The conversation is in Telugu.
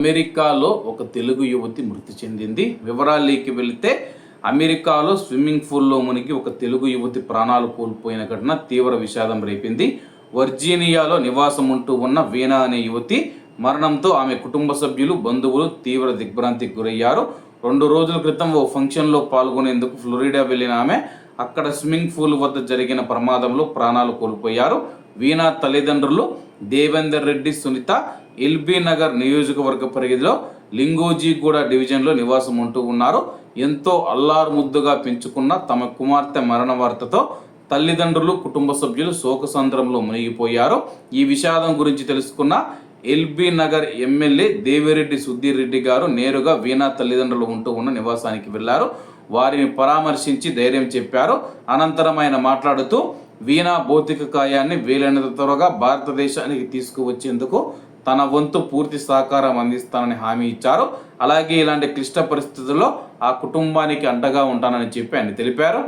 అమెరికాలో ఒక తెలుగు యువతి మృతి చెందింది. వివరాల్లోకి వెళితే అమెరికాలో స్విమ్మింగ్ పూల్లో మునిగి ఒక తెలుగు యువతి ప్రాణాలు కోల్పోయిన ఘటన తీవ్ర విషాదం రేపింది. వర్జీనియాలో నివాసం ఉంటూ ఉన్న వీణా అనే యువతి మరణంతో ఆమె కుటుంబ సభ్యులు, బంధువులు తీవ్ర దిగ్భ్రాంతికి గురయ్యారు. 2 రోజుల క్రితం ఓ ఫంక్షన్లో పాల్గొనేందుకు ఫ్లోరిడా వెళ్లిన ఆమె అక్కడ స్విమ్మింగ్ పూల్ వద్ద జరిగిన ప్రమాదంలో ప్రాణాలు కోల్పోయారు. వీణా తల్లిదండ్రులు దేవేందర్ రెడ్డి సునీత ఎల్బీ నగర్ నియోజకవర్గ పరిధిలో లింగోజీగూడ డివిజన్లో నివాసం ఉంటూ ఉన్నారు. ఎంతో అల్లారు ముద్దుగా పెంచుకున్న తమ కుమార్తె మరణ వార్తతో తల్లిదండ్రులు, కుటుంబ సభ్యులు శోకసంద్రంలో మునిగిపోయారు. ఈ విషాదం గురించి తెలుసుకున్న ఎల్బీ నగర్ ఎమ్మెల్యే దేవిరెడ్డి సుధీర్ రెడ్డి గారు నేరుగా వీణా తల్లిదండ్రులు ఉంటూ ఉన్న నివాసానికి వెళ్లారు. వారిని పరామర్శించి ధైర్యం చెప్పారు. అనంతరం ఆయన మాట్లాడుతూ వీణా భౌతిక కాయాన్ని వీలైనంత త్వరగా భారతదేశానికి తీసుకువచ్చేందుకు తన వంతు పూర్తి సహకారం అందిస్తానని హామీ ఇచ్చారు. అలాగే ఇలాంటి క్లిష్ట పరిస్థితుల్లో ఆ కుటుంబానికి అండగా ఉంటానని చెప్పి ఆయన తెలిపారు.